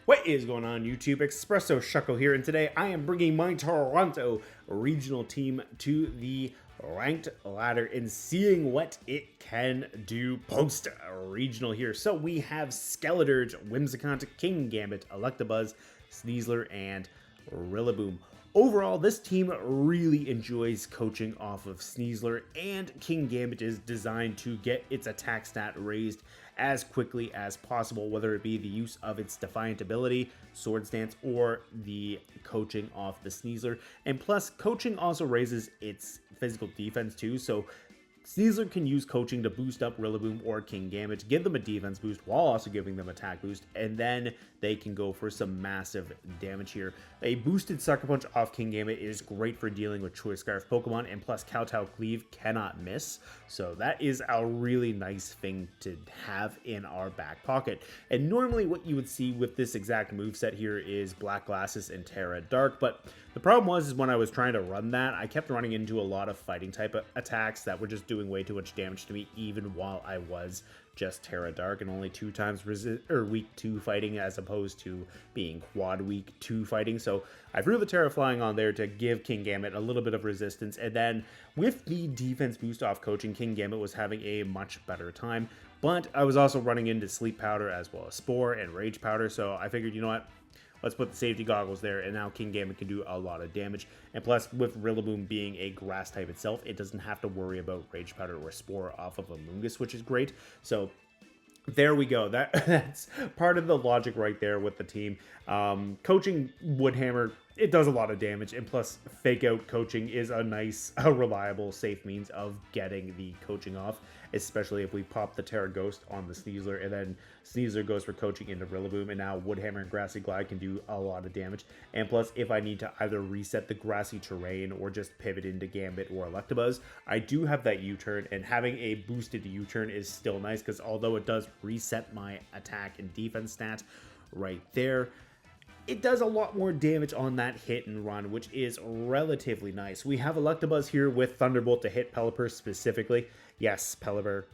What is going on, YouTube? Espresso Shuckle here, and today I am bringing my Toronto regional team to the ranked ladder and seeing what it can do post-regional here. So we have Skeledirge, Whimsicott, Kingambit, Electabuzz, Sneasler, and Rillaboom. Overall, this team really enjoys coaching off of Sneasler, and Kingambit is designed to get its attack stat raised as quickly as possible, whether it be the use of its Defiant ability, Sword Stance, or the coaching off the Sneasler. And plus, coaching also raises its physical defense too, so Sneasler can use coaching to boost up Rillaboom or Kingambit to give them a defense boost while also giving them attack boost, and then they can go for some massive damage here. A boosted Sucker Punch off Kingambit is great for dealing with Choice Scarf Pokemon, and plus Kowtow Cleave cannot miss, so that is a really nice thing to have in our back pocket. And normally what you would see with this exact moveset here is Black Glasses and Tera Dark, but the problem was when I was trying to run that, I kept running into a lot of fighting type attacks that were just doing way too much damage to me, even while I was just Tera Dark and only 2 times week 2 fighting as opposed to being quad week 2 fighting. So I threw the Tera Flying on there to give Kingambit a little bit of resistance, and then with the defense boost off coaching, Kingambit was having a much better time. But I was also running into Sleep Powder as well as Spore and Rage Powder, so I figured, you know what, let's put the safety goggles there, and now Kingambit can do a lot of damage. And plus, with Rillaboom being a grass type itself, it doesn't have to worry about Rage Powder or Spore off of Amoonguss, which is great. So there we go. That's part of the logic right there with the team. Coaching Woodhammer, it does a lot of damage, and plus fake out coaching is a nice, reliable, safe means of getting the coaching off, especially if we pop the Tera Ghost on the Sneasler, and then Sneasler goes for coaching into Rillaboom, and now Woodhammer and Grassy Glide can do a lot of damage. And plus, if I need to either reset the grassy terrain or just pivot into Gambit or Electabuzz, I do have that U-turn, and having a boosted U-turn is still nice, because although it does reset my attack and defense stat right there, it does a lot more damage on that hit and run, which is relatively nice. We have Electabuzz here with Thunderbolt to hit Pelipper specifically. Yes, Pelipper,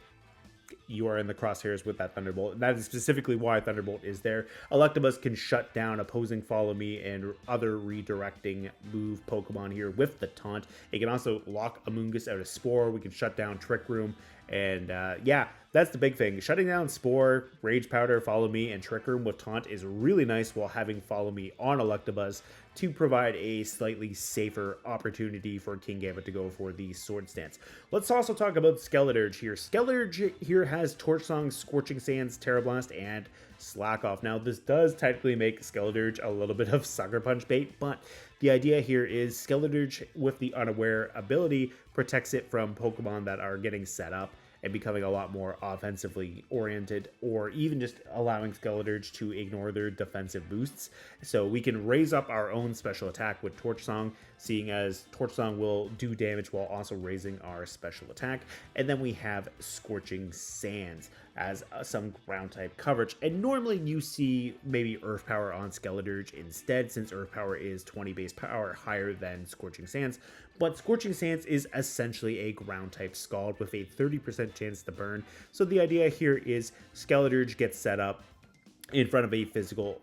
you are in the crosshairs with that Thunderbolt, and that is specifically why Thunderbolt is there. Electabuzz can shut down opposing Follow Me and other redirecting move Pokemon here with the Taunt. It can also lock Amoonguss out of Spore. We can shut down Trick Room, and yeah, that's the big thing. Shutting down Spore, Rage Powder, Follow Me, and Trick Room with Taunt is really nice while having Follow Me on Electabuzz to provide a slightly safer opportunity for Kingambit to go for the Sword Stance. Let's also talk about Skeledirge here. Skeledirge here has Torch Song, Scorching Sands, Terra Blast, and Slack Off. Now, this does technically make Skeledirge a little bit of Sucker Punch bait, but the idea here is Skeledirge with the Unaware ability protects it from Pokemon that are getting set up and becoming a lot more offensively oriented, or even just allowing Skeledirge to ignore their defensive boosts. So we can raise up our own special attack with Torch Song, seeing as Torch Song will do damage while also raising our special attack. And then we have Scorching Sands as some ground type coverage. And normally you see maybe Earth Power on Skeledirge instead, since Earth Power is 20 base power higher than Scorching Sands. But Scorching Sands is essentially a ground type Scald with a 30% chance to burn. So the idea here is Skeledirge gets set up in front of a physical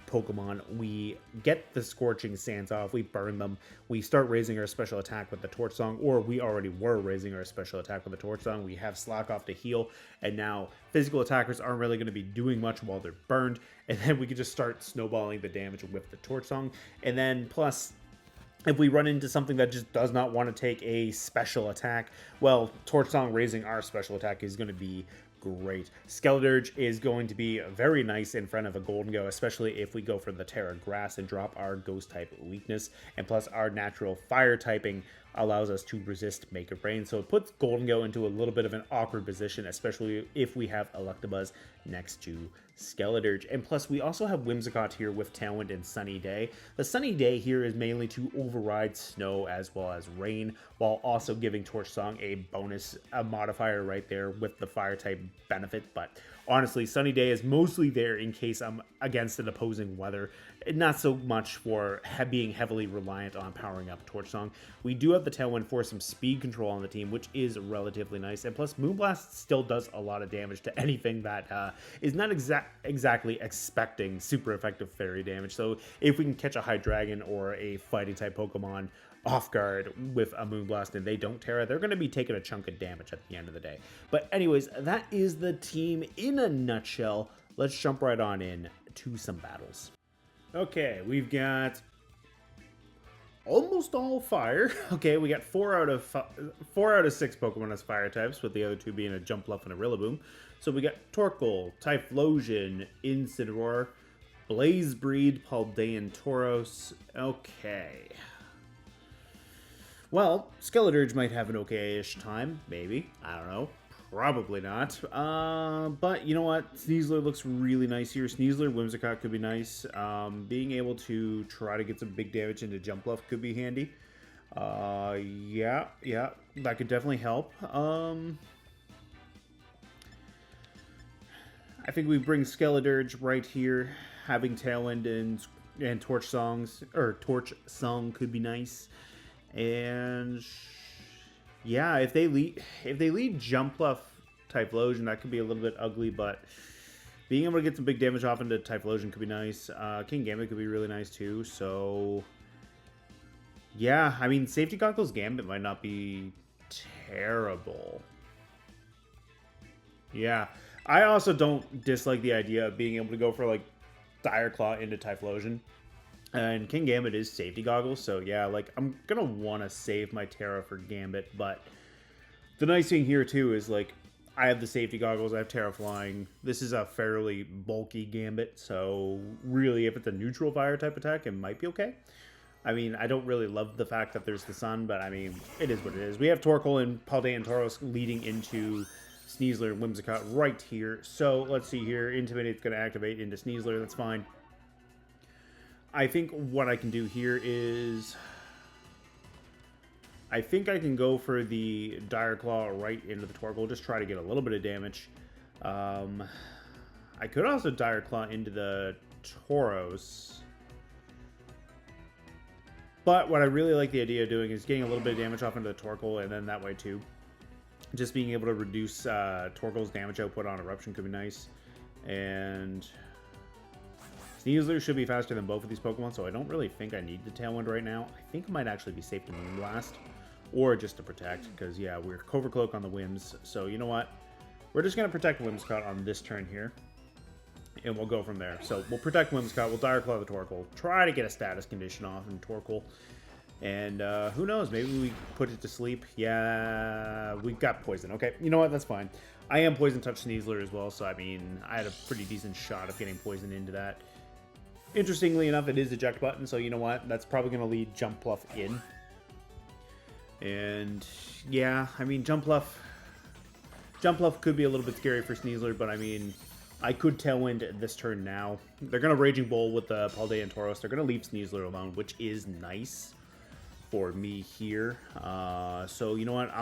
Pokemon. We get the Scorching Sands off, we burn them, we start raising our special attack with the Torch Song, or we already were raising our special attack with the Torch Song. We have Slack Off to heal, and now physical attackers aren't really going to be doing much while they're burned, and then we can just start snowballing the damage with the Torch Song. And then plus, if we run into something that just does not want to take a special attack, well, Torch Song raising our special attack is going to be great. Skeledirge is going to be very nice in front of a Golden-Go, especially if we go for the Tera Grass and drop our Ghost type weakness, and plus our natural fire typing allows us to resist Make It Rain, so it puts Golden-Go into a little bit of an awkward position, especially if we have Electabuzz next to Skeledirge. And plus, we also have Whimsicott here with Tailwind and Sunny Day. The Sunny Day here is mainly to override snow as well as rain, while also giving Torch Song a bonus modifier right there with the fire type benefit. But honestly, Sunny Day is mostly there in case I'm against an opposing weather, not so much for being heavily reliant on powering up Torch Song. We do have let the Tailwind force some speed control on the team, which is relatively nice. And plus, Moonblast still does a lot of damage to anything that is not exactly expecting super effective fairy damage. So if we can catch a Hydreigon or a fighting type Pokemon off guard with a Moonblast and they don't Tera, they're going to be taking a chunk of damage at the end of the day. But anyways, that is the team in a nutshell. Let's jump right on in to some battles. Okay, we've got almost all fire. Okay, we got 4 out of 6 Pokemon as fire types, with the other 2 being a Jumpluff and a Rillaboom. So we got Torkoal, Typhlosion, Incineroar, Blaze Breed, Paldean Tauros. Okay. Well, Skeledirge might have an okay-ish time, maybe. I don't know. Probably not. But you know what? Sneasler looks really nice here. Sneasler, Whimsicott could be nice. Being able to try to get some big damage into Jumpluff could be handy. Yeah, that could definitely help. I think we bring Skeledirge right here. Having Tailwind and Torch Song could be nice. And yeah, if they lead Jumpluff Typhlosion, that could be a little bit ugly, but being able to get some big damage off into Typhlosion could be nice. Kingambit could be really nice too. So yeah, I mean, Safety Goggles Gambit might not be terrible. Yeah, I also don't dislike the idea of being able to go for like Dire Claw into Typhlosion. And Kingambit is Safety Goggles, so yeah, like, I'm gonna want to save my Tera for Gambit, but the nice thing here, too, is, like, I have the Safety Goggles, I have Tera Flying. This is a fairly bulky Gambit, so really, if it's a neutral fire type attack, it might be okay. I mean, I don't really love the fact that there's the sun, but, I mean, it is what it is. We have Torkoal and Paldean Tauros leading into Sneasler and Whimsicott right here. So, let's see here. Intimidate's gonna activate into Sneasler, that's fine. I think what I can do here is, I think I can go for the Dire Claw right into the Torkoal, just try to get a little bit of damage. I could also Dire Claw into the Tauros. But what I really like the idea of doing is getting a little bit of damage off into the Torkoal, and then that way too. Just being able to reduce Torkoal's damage output on Eruption could be nice. And Sneasler should be faster than both of these Pokemon, so I don't really think I need the Tailwind right now. I think it might actually be safe to Moonblast, or just to protect, because yeah, we're Covert Cloak on the Whims, so you know what? We're just going to protect Whimsicott on this turn here, and we'll go from there. So we'll protect Whimsicott, we'll Dire Claw the Torkoal, try to get a status condition off in Torkoal, and who knows, maybe we put it to sleep. Yeah, we've got Poison. Okay, you know what? That's fine. I am Poison Touch Sneasler as well, so I mean, I had a pretty decent shot of getting Poison into that. Interestingly enough, it is eject button, so you know what? That's probably going to lead Jumpluff in. And yeah, I mean, Jumpluff could be a little bit scary for Sneasler, but I mean, I could Tailwind this turn now. They're going to Raging Bull with the Paldean Tauros. They're going to leave Sneasler alone, which is nice for me here. So you know what?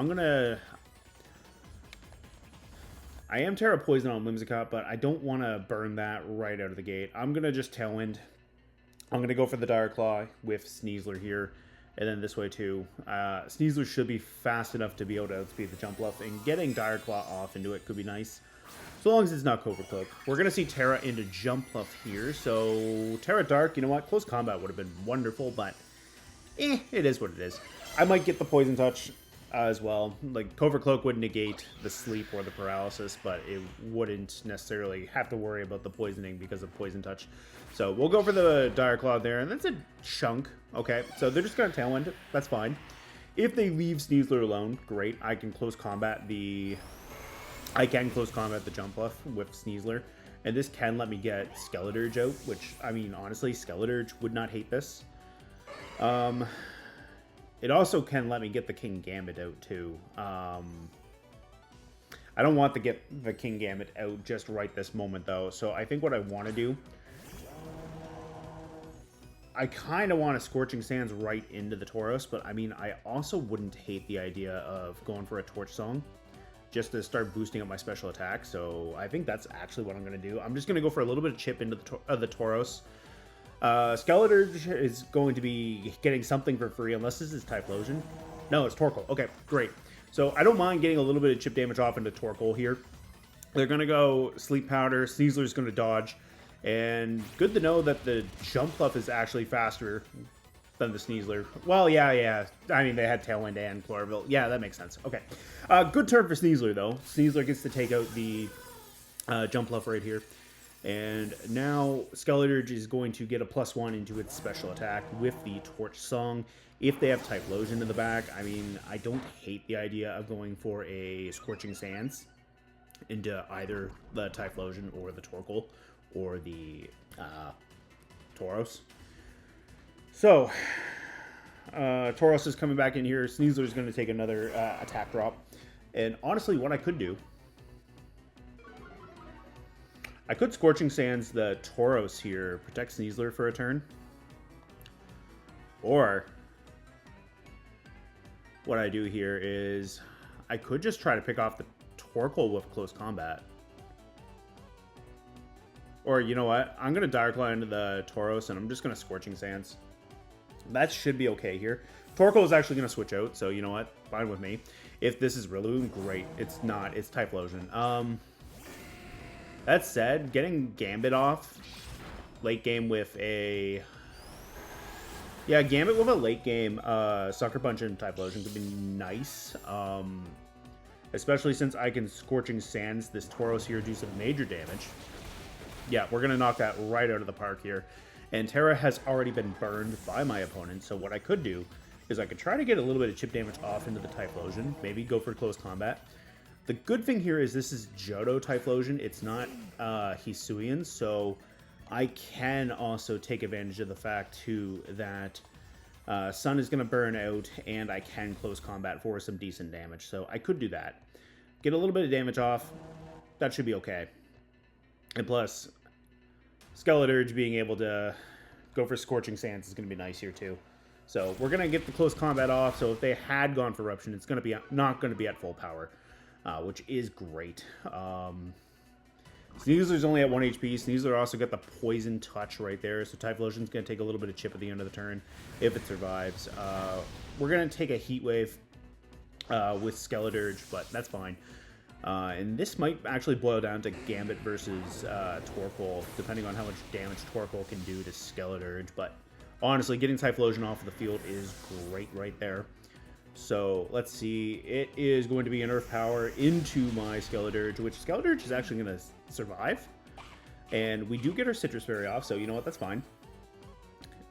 I am Tera Poison on Whimsicott, but I don't want to burn that right out of the gate. I'm going to just Tailwind. I'm going to go for the Dire Claw with Sneasler here, and then this way too. Sneasler should be fast enough to be able to outspeed the Jumpluff, and getting Dire Claw off into it could be nice, so long as it's not Covert Cloak. We're going to see Tera into Jumpluff here, so Tera Dark, you know what? Close combat would have been wonderful, but it is what it is. I might get the Poison Touch as well. Like, Covert Cloak would negate the sleep or the paralysis, but it wouldn't necessarily have to worry about the poisoning because of Poison Touch. So we'll go for the Dire Claw there, and that's a chunk. Okay, so they're just going to Tailwind it. That's fine. If they leave Sneasler alone, great. I can close combat the Jumpluff with Sneasler, and this can let me get Skeledirge out, which, I mean, honestly, Skeledirge would not hate this. It also can let me get the Kingambit out, too. I don't want to get the Kingambit out just right this moment, though. So I think what I want to do, I kind of want a Scorching Sands right into the Tauros, but I mean, I also wouldn't hate the idea of going for a Torch Song just to start boosting up my special attack. So I think that's actually what I'm going to do. I'm just going to go for a little bit of chip into the Tauros. Skeledirge is going to be getting something for free, unless this is Typhlosion. No, it's Torkoal. Okay, great. So I don't mind getting a little bit of chip damage off into Torkoal here. They're going to go Sleep Powder. Sneasler's going to dodge. And good to know that the Jump Fluff is actually faster than the Sneasler. Well, yeah. I mean, they had Tailwind and Chlorophyll. Yeah, that makes sense. Okay. Good turn for Sneasler, though. Sneasler gets to take out the Jump Fluff right here. And now Skeledirge is going to get a +1 into its special attack with the Torch Song. If they have Typhlosion in the back, I mean, I don't hate the idea of going for a Scorching Sands into either the Typhlosion or the Torkoal or the Tauros. So, Tauros is coming back in here. Sneasler is going to take another attack drop. And honestly, what I could do, I could Scorching Sands the Tauros here, protect Sneasler for a turn. Or what I do here is I could just try to pick off the Torkoal with Close Combat. Or you know what? I'm going to Dire Claw into the Tauros and I'm just going to Scorching Sands. That should be okay here. Torkoal is actually going to switch out, so you know what? Fine with me. If this is Rillaboom, great. It's not. It's Typhlosion. That said, getting Gambit off late game with a... Yeah, Gambit with a late game Sucker Punch and Typhlosion could be nice. Especially since I can Scorching Sands this Tauros here, do some major damage. Yeah, we're going to knock that right out of the park here. And Tera has already been burned by my opponent, so what I could do is I could try to get a little bit of chip damage off into the Typhlosion, maybe go for Close Combat. The good thing here is this is Johto Typhlosion, it's not Hisuian, so I can also take advantage of the fact, too, that Sun is going to burn out, and I can Close Combat for some decent damage, so I could do that. Get a little bit of damage off, that should be okay. And plus, Skeledirge being able to go for Scorching Sands is going to be nice here, too. So we're going to get the Close Combat off, so if they had gone for Eruption, it's going to be not going to be at full power. Which is great. Sneasler's only at 1 HP. Sneasler also got the Poison Touch right there, so Typhlosion's going to take a little bit of chip at the end of the turn if it survives. We're going to take a Heat Wave with Skeledirge, but that's fine. And this might actually boil down to Gambit versus Torkoal, depending on how much damage Torkoal can do to Skeledirge. But honestly, getting Typhlosion off of the field is great right there. So let's see, it is going to be an Earth Power into my Skeledirge, which Skeledirge is actually going to survive. And we do get our Citrus Berry off, so you know what, that's fine.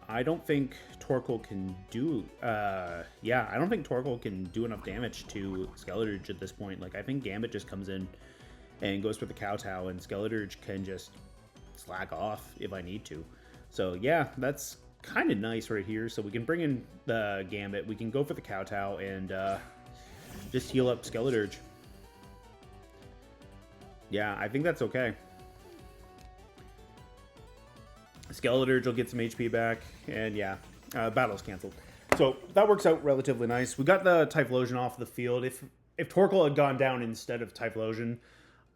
I don't think Torkoal can do, I don't think Torkoal can do enough damage to Skeledirge at this point. Like, I think Gambit just comes in and goes for the Kowtow, and Skeledirge can just slack off if I need to. So yeah, that's kind of nice right here. So we can bring in the Gambit, we can go for the Kowtow, and just heal up Skeledirge. Yeah, I think that's okay. Skeledirge will get some HP back, and yeah, battle's canceled. So that works out relatively nice. We got the Typhlosion off the field. If Torkoal had gone down instead of Typhlosion,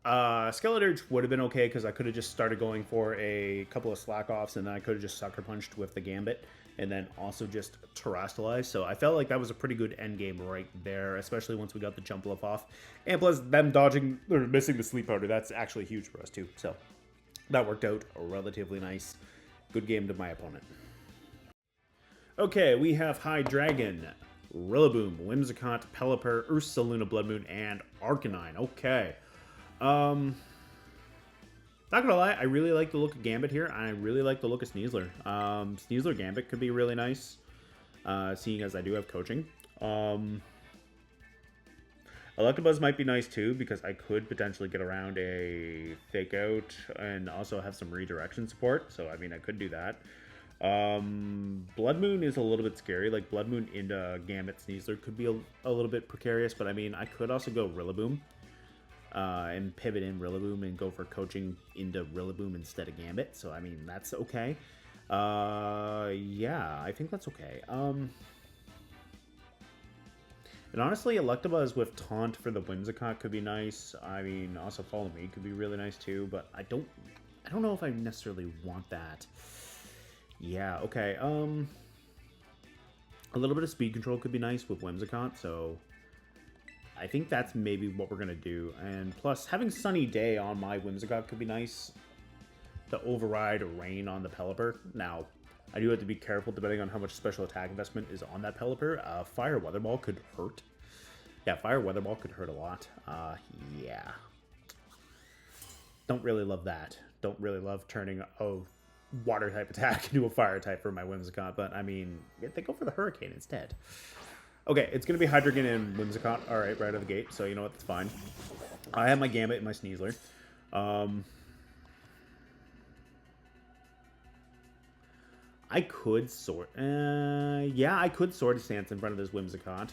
Skeledirge would have been okay, because I could have just started going for a couple of slack-offs, and then I could have just Sucker Punched with the Gambit, and then also just Terrestrialize. So I felt like that was a pretty good endgame right there, especially once we got the Jump Bluff off. And plus, them dodging, or missing the Sleep Powder, that's actually huge for us too. So that worked out relatively nice. Good game to my opponent. Okay, we have Hydreigon, Rillaboom, Whimsicott, Pelipper, Ursaluna, Blood Moon, and Arcanine. Okay. Not gonna lie, I really like the look of Gambit here, and I really like the look of Sneasler. Sneasler Gambit could be really nice, seeing as I do have coaching. Electabuzz might be nice too, because I could potentially get around a Fake Out and also have some redirection support, so I mean, I could do that. Blood Moon is a little bit scary. Like, Blood Moon into Gambit Sneasler could be a little bit precarious, but I mean, I could also go Rillaboom. And pivot in Rillaboom and go for coaching into Rillaboom instead of Gambit. So, I mean, that's okay. Yeah, I think that's okay. And honestly, Electabuzz with Taunt for the Whimsicott could be nice. I mean, also Follow Me could be really nice too, but I don't know if I necessarily want that. Yeah, okay. A little bit of speed control could be nice with Whimsicott, so I think that's maybe what we're going to do. And plus, having Sunny Day on my Whimsicott could be nice to override Rain on the Pelipper. Now, I do have to be careful depending on how much special attack investment is on that Pelipper. Fire Weather Ball could hurt. Yeah, Fire Weather Ball could hurt a lot. Yeah. Don't really love that. Don't really love turning a water type attack into a fire type for my Whimsicott, but I mean, they go for the Hurricane instead. Okay, it's going to be Hydreigon and Whimsicott. Alright, right out of the gate, so you know what, that's fine. I have my Gambit and my Sneasler. I could Sword... yeah, I could Sword Stance in front of this Whimsicott.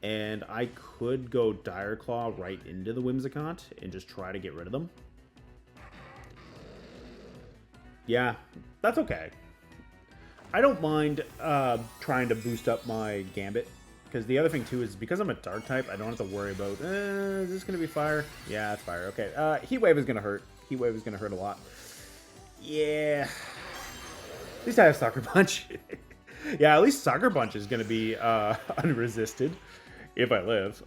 And I could go Dire Claw right into the Whimsicott and just try to get rid of them. Yeah, that's okay. I don't mind trying to boost up my Gambit. Because the other thing, too, is because I'm a Dark type, I don't have to worry about, is this going to be Fire? Yeah, it's Fire. Okay, Heat Wave is going to hurt. Heat Wave is going to hurt a lot. Yeah. At least I have Sucker Punch. Yeah, at least Sucker Punch is going to be unresisted. If I live.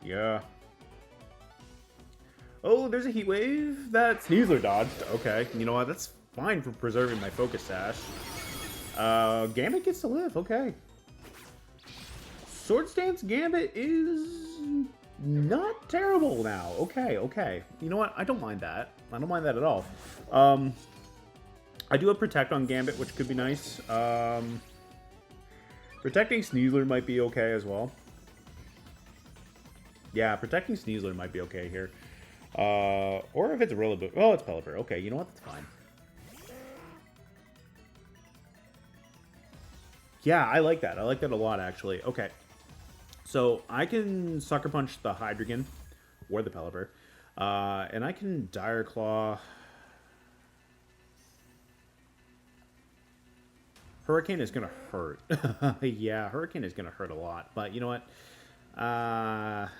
Yeah. Oh, there's a Heat Wave that Sneasler dodged. Okay, you know what? That's fine for preserving my Focus Sash. Gambit gets to live. Okay. Sword Stance Gambit is not terrible now. Okay, okay. You know what? I don't mind that. I don't mind that at all. I do have Protect on Gambit, which could be nice. Protecting Sneasler might be okay as well. Yeah, protecting Sneasler might be okay here. Or if it's Rillaboom. Oh, it's Pelipper. Okay, you know what? That's fine. Yeah, I like that. I like that a lot, actually. Okay. So, I can Sucker Punch the Hydreigon or the Pelipper. And I can Dire Claw. Hurricane is going to hurt. Yeah, Hurricane is going to hurt a lot. But you know what? Let's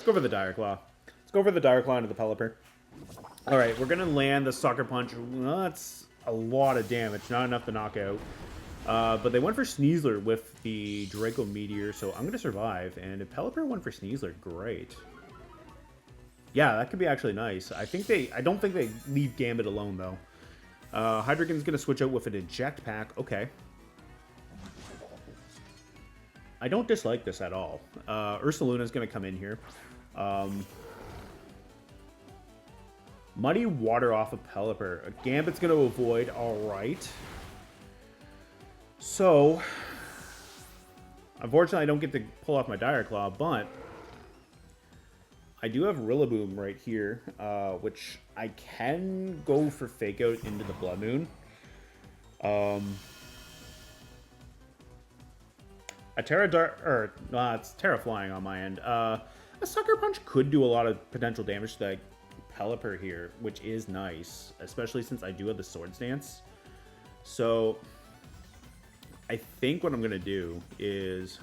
go for the Dire Claw. Let's go for the Dire Claw into the Pelipper. Alright, we're going to land the Sucker Punch. Well, that's a lot of damage. Not enough to knock out. But they went for Sneasler with the Draco Meteor, so I'm going to survive. And if Pelipper went for Sneasler, great. Yeah, that could be actually nice. I don't think they leave Gambit alone, though. Hydreigon's going to switch out with an Eject Pack. Okay. I don't dislike this at all. Ursaluna's going to come in here. Muddy Water off of Pelipper. Gambit's going to avoid. Alright. So, unfortunately, I don't get to pull off my Dire Claw, but I do have Rillaboom right here, which I can go for Fake Out into the Blood Moon. A it's Tera Flying on my end. A Sucker Punch could do a lot of potential damage to Pelipper here, which is nice, especially since I do have the Sword Stance. So, I think what I'm going to do is...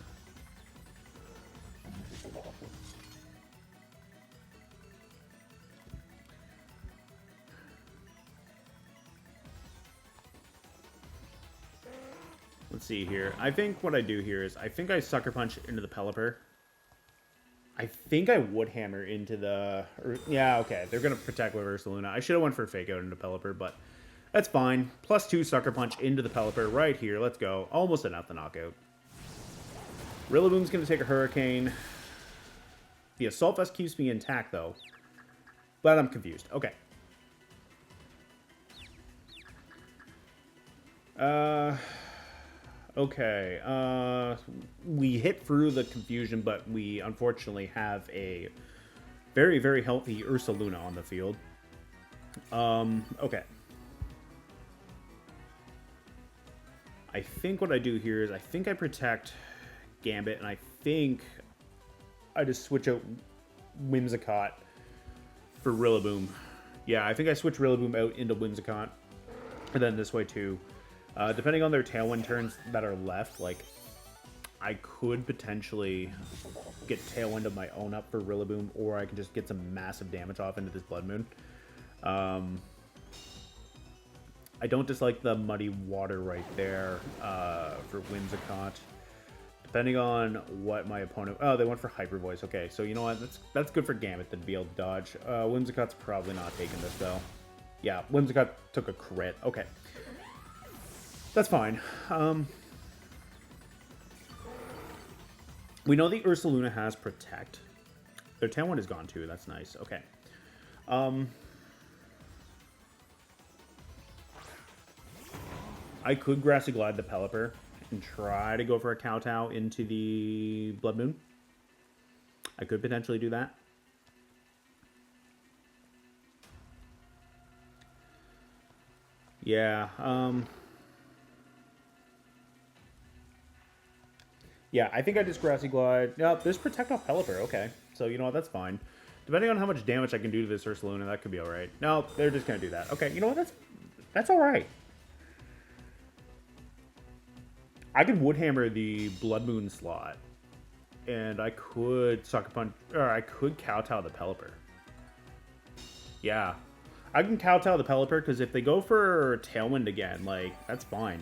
Let's see here. I think what I do here is I think I Sucker Punch into the Pelipper. I think I Wood Hammer into the... yeah, okay. They're going to protect with Ursaluna. I should have went for Fake Out into Pelipper, but that's fine. +2 Sucker Punch into the Pelipper right here. Let's go. Almost enough to knock out. Rillaboom's going to take a Hurricane. The Assault Vest keeps me intact, though. But I'm confused. Okay. Okay, we hit through the confusion, but we unfortunately have a very, very healthy Ursaluna on the field. Okay. I think what I do here is I think I protect Gambit, and I think I just switch out Whimsicott for Rillaboom. Yeah, I think I switch Rillaboom out into Whimsicott, and then this way too. Depending on their Tailwind turns that are left, like, I could potentially get Tailwind of my own up for Rillaboom, or I can just get some massive damage off into this Blood Moon. I don't dislike the Muddy Water right there for Whimsicott. Depending on what my opponent... Oh, they went for Hyper Voice. Okay, so you know what? That's good for Gambit to be able to dodge. Whimsicott's probably not taking this, though. Yeah, Whimsicott took a crit. Okay. That's fine. We know the Ursaluna has Protect. Their Tailwind is gone, too. That's nice. Okay. I could Grassy Glide the Pelipper and try to go for a Kowtow into the Blood Moon. I could potentially do that. Yeah, yeah, I think I just Grassy Glide. No, there's Protect off Pelipper. Okay, so you know what? That's fine. Depending on how much damage I can do to this Ursaluna, that could be all right. No, they're just gonna do that. Okay, you know what? That's all right. I could Woodhammer the Blood Moon slot, and I could Sucker Punch, or I could Kowtow the Pelipper. Yeah, I can Kowtow the Pelipper because if they go for Tailwind again, like that's fine.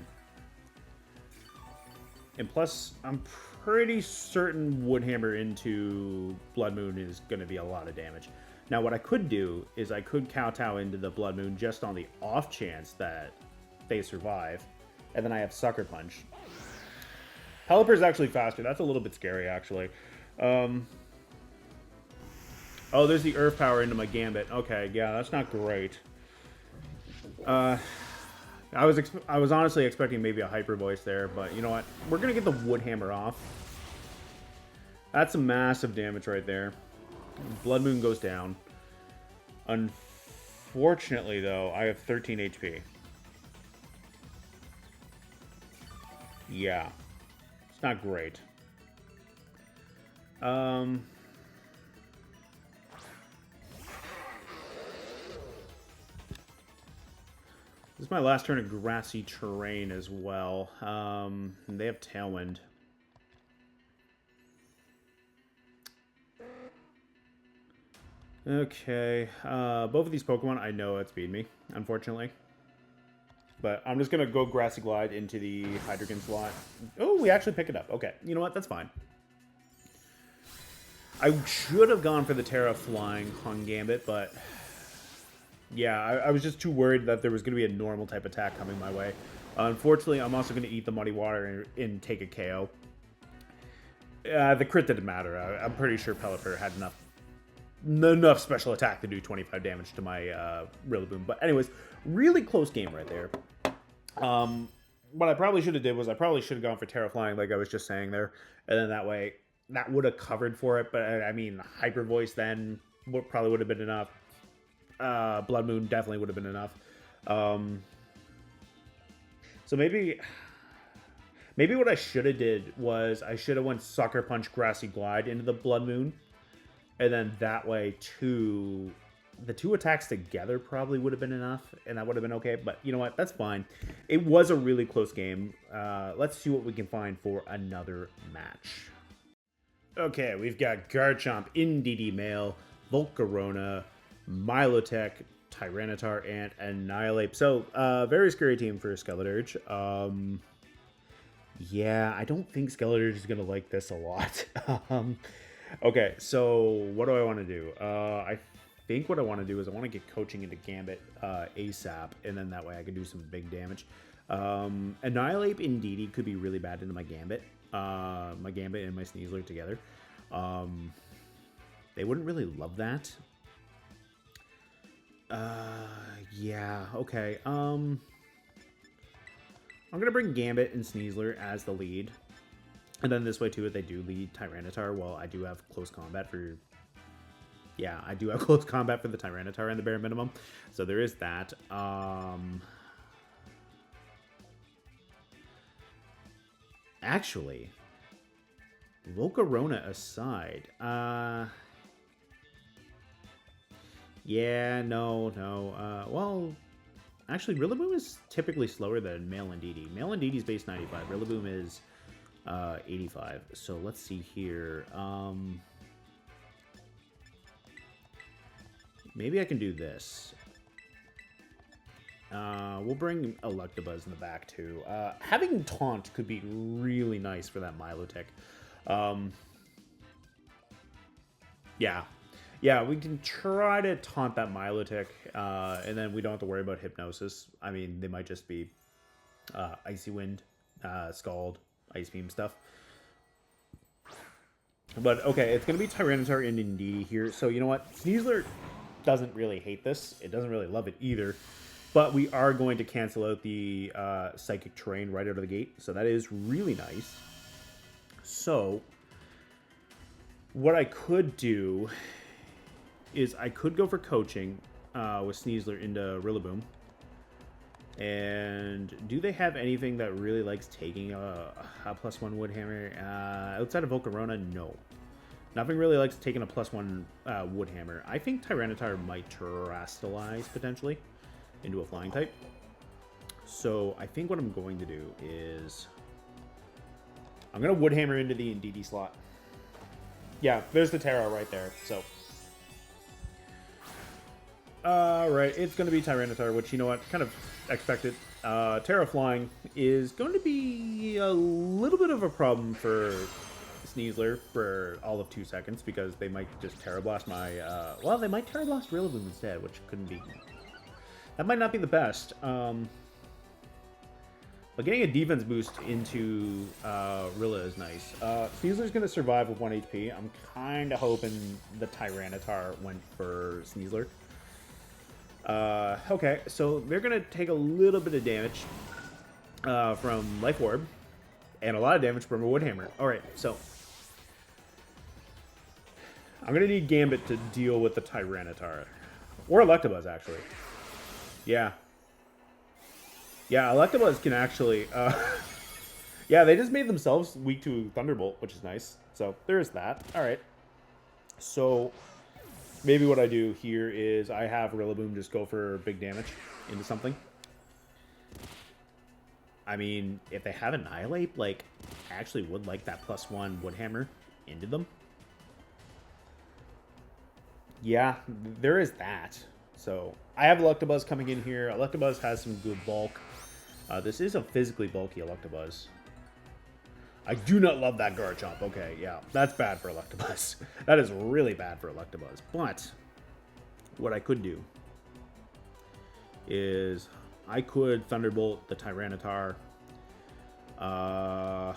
And plus, I'm pretty certain Woodhammer into Blood Moon is going to be a lot of damage. Now, what I could do is I could Kowtow into the Blood Moon just on the off chance that they survive, and then I have Sucker Punch. Pelipper is actually faster. That's a little bit scary, actually. Oh, there's the Earth Power into my Gambit. Okay, yeah, that's not great. I was honestly expecting maybe a Hyper Voice there, but you know what? We're gonna get the Woodhammer off. That's some massive damage right there. Blood Moon goes down. Unfortunately, though, I have 13 HP. Yeah. It's not great. This is my last turn of grassy terrain as well. They have Tailwind. Okay. Both of these Pokemon, I know outspeed me, unfortunately. But I'm just going to go Grassy Glide into the Hydreigon slot. Oh, we actually pick it up. Okay. You know what? That's fine. I should have gone for the Tera Flying Kingambit, but... yeah, I was just too worried that there was going to be a normal type attack coming my way. Unfortunately, I'm also going to eat the Muddy Water and take a KO. The crit didn't matter. I'm pretty sure Pelipper had enough special attack to do 25 damage to my Rillaboom. But anyways, really close game right there. What I probably should have did was I probably should have gone for Tera Flying like I was just saying there. And then that way, that would have covered for it. But I mean, Hyper Voice then probably would have been enough. Blood Moon definitely would have been enough. So maybe what I should have did was I should have went Sucker Punch Grassy Glide into the Blood Moon. And then that way, the two attacks together probably would have been enough. And that would have been okay. But you know what? That's fine. It was a really close game. Let's see what we can find for another match. Okay, we've got Garchomp, Indeedee Male, Volcarona, Milotech, Tyranitar, and Annihilate. So, very scary team for Skeledirge. Yeah, I don't think Skeledirge is going to like this a lot. Okay, so what do I want to do? I think what I want to do is I want to get coaching into Gambit ASAP, and then that way I can do some big damage. Annihilate Indeedee could be really bad into my Gambit. My Gambit and my Sneasler together. They wouldn't really love that. Yeah, okay. I'm gonna bring Gambit and Sneasler as the lead. And then this way, too, if they do lead Tyranitar, well, I do have close combat for... yeah, I do have close combat for the Tyranitar and the bare minimum. So there is that. Actually, Volcarona aside, yeah, no. Well, actually, Rillaboom is typically slower than Male Indeedee. Male Indeedee's base 95. Rillaboom is 85. So let's see here. Maybe I can do this. We'll bring Electabuzz in the back, too. Having Taunt could be really nice for that Milotic. Yeah. Yeah, we can try to taunt that Milotic, and then we don't have to worry about Hypnosis. I mean, they might just be Icy Wind, Scald, Ice Beam stuff. But, okay, it's going to be Tyranitar and Indeedee here. So, you know what? Sneasler doesn't really hate this. It doesn't really love it either. But we are going to cancel out the Psychic Terrain right out of the gate. So that is really nice. So, what I could do is I could go for coaching with Sneasler into Rillaboom. And do they have anything that really likes taking a +1 Woodhammer? Outside of Volcarona, no. Nothing really likes taking a +1 Woodhammer. I think Tyranitar might Terastallize, potentially, into a flying type. So I think what I'm going to do is I'm going to Woodhammer into the Indeedee slot. Yeah, there's the Tera right there, so... Right, it's going to be Tyranitar, which, you know what, kind of expected. Tera Flying is going to be a little bit of a problem for Sneasler for all of 2 seconds, because they might just Tera Blast my, well, they might Tera Blast Rillaboom instead, which couldn't be, that might not be the best. But getting a defense boost into Rilla is nice. Sneasler's going to survive with 1 HP. I'm kind of hoping the Tyranitar went for Sneasler. Okay, so they're going to take a little bit of damage from Life Orb, and a lot of damage from a Woodhammer. Alright, so I'm going to need Gambit to deal with the Tyranitar. Or Electabuzz, actually. Yeah. Yeah, Electabuzz can actually... yeah, they just made themselves weak to Thunderbolt, which is nice. So, there's that. Alright. So... maybe what I do here is I have Rillaboom just go for big damage into something. I mean, if they have Annihilate, like, I actually would like that +1 Woodhammer into them. Yeah, there is that. So, I have Electabuzz coming in here. Electabuzz has some good bulk. This is a physically bulky Electabuzz. I do not love that Garchomp. Okay, yeah, that's bad for Electabuzz. That is really bad for Electabuzz. But what I could do is I could Thunderbolt the Tyranitar. I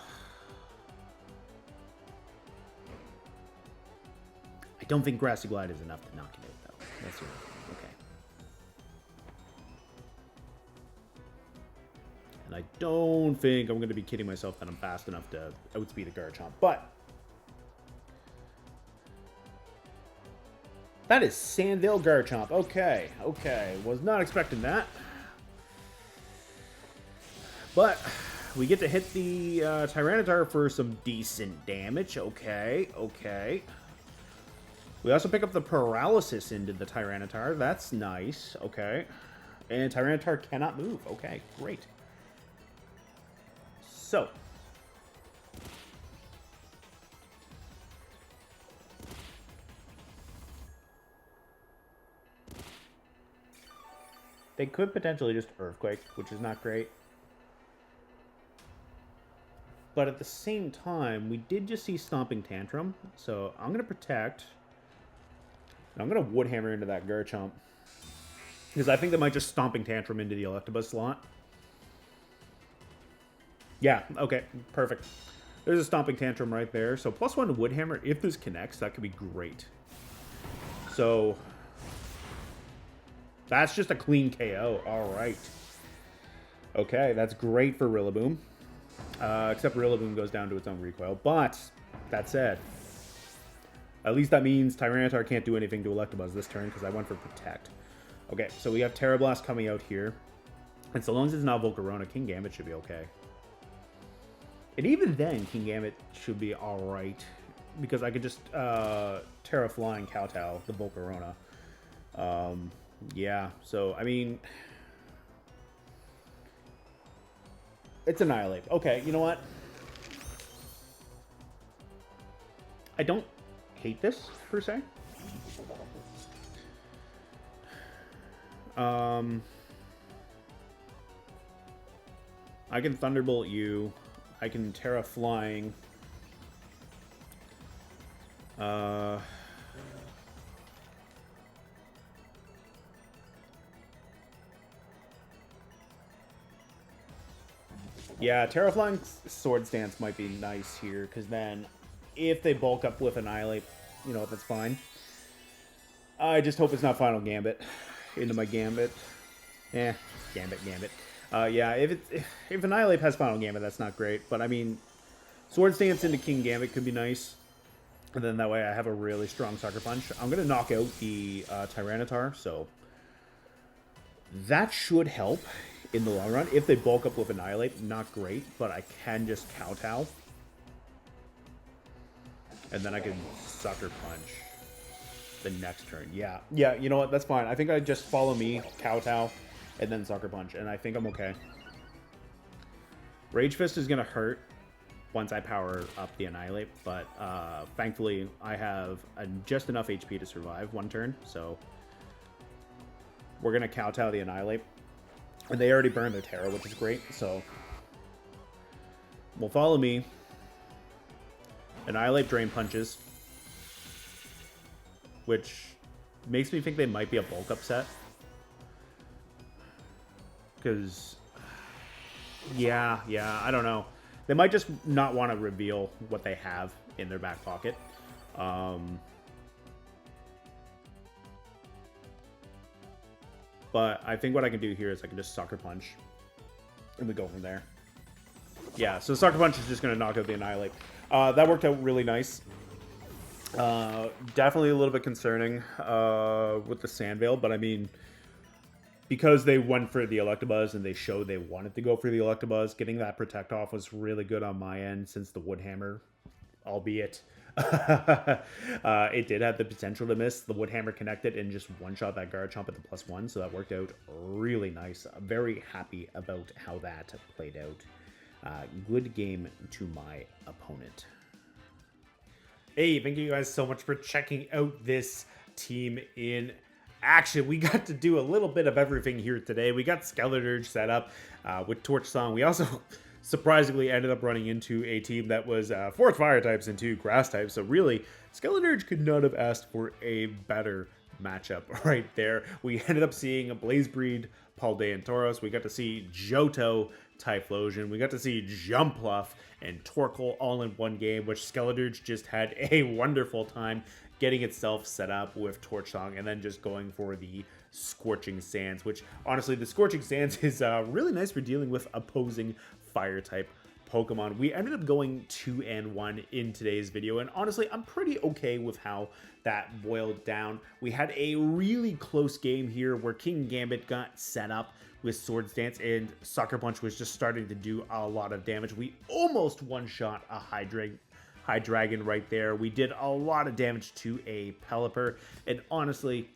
don't think Grassy Glide is enough to knock it out, though. That's right. Okay. And I don't think I'm going to be kidding myself that I'm fast enough to outspeed a Garchomp, but that is Sandvale Garchomp. Okay, okay. Was not expecting that. But we get to hit the Tyranitar for some decent damage. Okay, okay. We also pick up the Paralysis into the Tyranitar. That's nice. Okay. And Tyranitar cannot move. Okay, great. So. They could potentially just Earthquake, which is not great. But at the same time, we did just see Stomping Tantrum. So I'm going to protect. I'm going to Woodhammer into that Garchomp. Because I think they might just Stomping Tantrum into the Electabuzz slot. Yeah, okay, perfect. There's a Stomping Tantrum right there. So +1 to Woodhammer, if this connects, that could be great. So that's just a clean KO. All right. Okay, that's great for Rillaboom. Except Rillaboom goes down to its own recoil. But, that said, at least that means Tyranitar can't do anything to Electabuzz this turn because I went for Protect. Okay, so we have Tera Blast coming out here. And so long as it's not Volcarona, Kingambit should be okay. And even then, Kingambit should be alright. Because I could just Tera Flying Kowtow, the Volcarona. Yeah, so, I mean... it's Annihilate. Okay, you know what? I don't hate this, per se. I can Thunderbolt you. I can Tera Flying. Yeah, Tera Flying Sword Stance might be nice here, because then if they bulk up with Annihilate, you know, that's fine. I just hope it's not Final Gambit into my Gambit. Gambit. Yeah, if Annihilate has Final Gambit, that's not great. But, I mean, Sword Stance into Kingambit could be nice. And then that way I have a really strong Sucker Punch. I'm going to knock out the Tyranitar, so that should help in the long run. If they bulk up with Annihilate, not great, but I can just Kowtow. And then I can Sucker Punch the next turn. Yeah, you know what? That's fine. I think I just follow me, Kowtow, and then Sucker Punch, and I think I'm okay. Rage Fist is going to hurt once I power up the Annihilate, but thankfully I have just enough HP to survive one turn, so we're going to Kowtow the Annihilate. And they already burned their Tera, which is great, so we'll follow me. Annihilate Drain Punches, which makes me think they might be a bulk upset. Because, yeah, I don't know. They might just not want to reveal what they have in their back pocket. But I think what I can do here is I can just Sucker Punch. And we go from there. Yeah, so Sucker Punch is just going to knock out the Annihilate. That worked out really nice. Definitely a little bit concerning with the Sandveil, but I mean, because they went for the Electabuzz and they showed they wanted to go for the Electabuzz, getting that Protect off was really good on my end since the Woodhammer, albeit it did have the potential to miss. The Woodhammer connected and just one-shot that Garchomp at the +1, so that worked out really nice. I'm very happy about how that played out. Good game to my opponent. Hey, thank you guys so much for checking out this team in action. We got to do a little bit of everything here today. We got Skeledirge set up with Torch Song. We also surprisingly ended up running into a team that was 4 fire types and 2 grass types. So really, Skeledirge could not have asked for a better matchup right there. We ended up seeing a Blazebreed, Paldean Tauros. We got to see Johto, Typhlosion. We got to see Jumpluff and Torkoal all in one game, which Skeledirge just had a wonderful time getting itself set up with Torch Song and then just going for the Scorching Sands, which honestly, the Scorching Sands is really nice for dealing with opposing fire type Pokemon. We ended up going 2-1 in today's video, and honestly, I'm pretty okay with how that boiled down. We had a really close game here where Kingambit got set up with Sword Stance and Sucker Punch was just starting to do a lot of damage. We almost one-shot a Hydreigon right there. We did a lot of damage to a Pelipper, and honestly,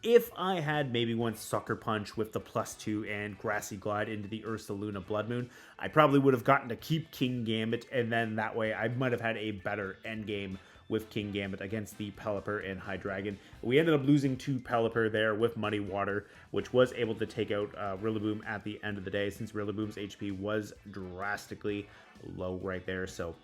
if I had maybe one Sucker Punch with the +2 and Grassy Glide into the Ursaluna Blood Moon, I probably would have gotten to keep Kingambit, and then that way I might have had a better endgame with Kingambit against the Pelipper and Hydreigon. We ended up losing to Pelipper there with Muddy Water, which was able to take out Rillaboom at the end of the day, since Rillaboom's HP was drastically low right there. So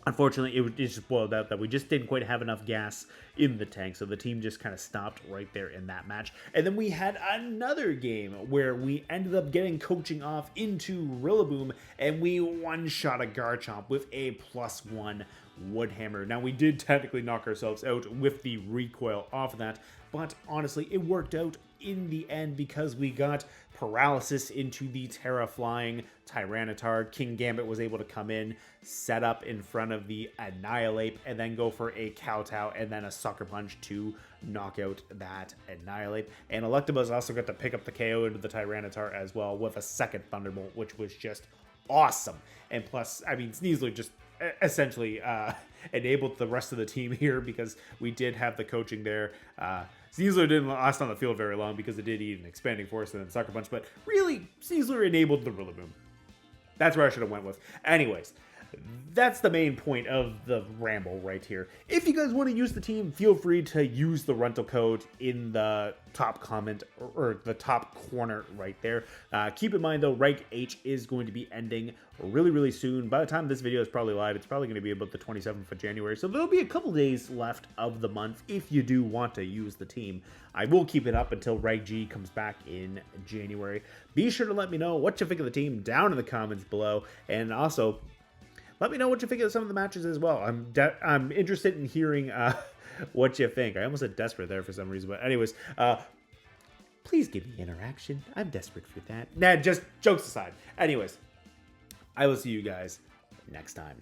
unfortunately, it just boiled out that we just didn't quite have enough gas in the tank, so the team just kind of stopped right there in that match. And then we had another game where we ended up getting coaching off into Rillaboom, and we one-shot a Garchomp with a +1 Woodhammer. Now, we did technically knock ourselves out with the recoil off of that, but honestly, it worked out in the end because we got Paralysis into the Tera Flying Tyranitar. Kingambit was able to come in, set up in front of the Annihilate, and then go for a Kowtow and then a Sucker Punch to knock out that Annihilate. And Electabuzz also got to pick up the KO into the Tyranitar as well with a second Thunderbolt, which was just awesome. And plus, I mean, Sneasler just essentially enabled the rest of the team here because we did have the coaching there. Sneasler didn't last on the field very long because it did eat an Expanding Force and then Sucker Punch, but really, Sneasler enabled the Rillaboom. That's where I should have went with. Anyways, that's the main point of the ramble right here. If you guys want to use the team, feel free to use the rental code in the top comment or the top corner right there. Keep in mind though, Rank H is going to be ending really soon. By the time this video is probably live, it's probably going to be about the 27th of January. So there'll be a couple days left of the month if you do want to use the team. I will keep it up until Rank G comes back in January. Be sure to let me know what you think of the team down in the comments below, and also let me know what you think of some of the matches as well. I'm interested in hearing what you think. I almost said desperate there for some reason, but anyways, please give me interaction. I'm desperate for that. Nah, just jokes aside. Anyways, I will see you guys next time.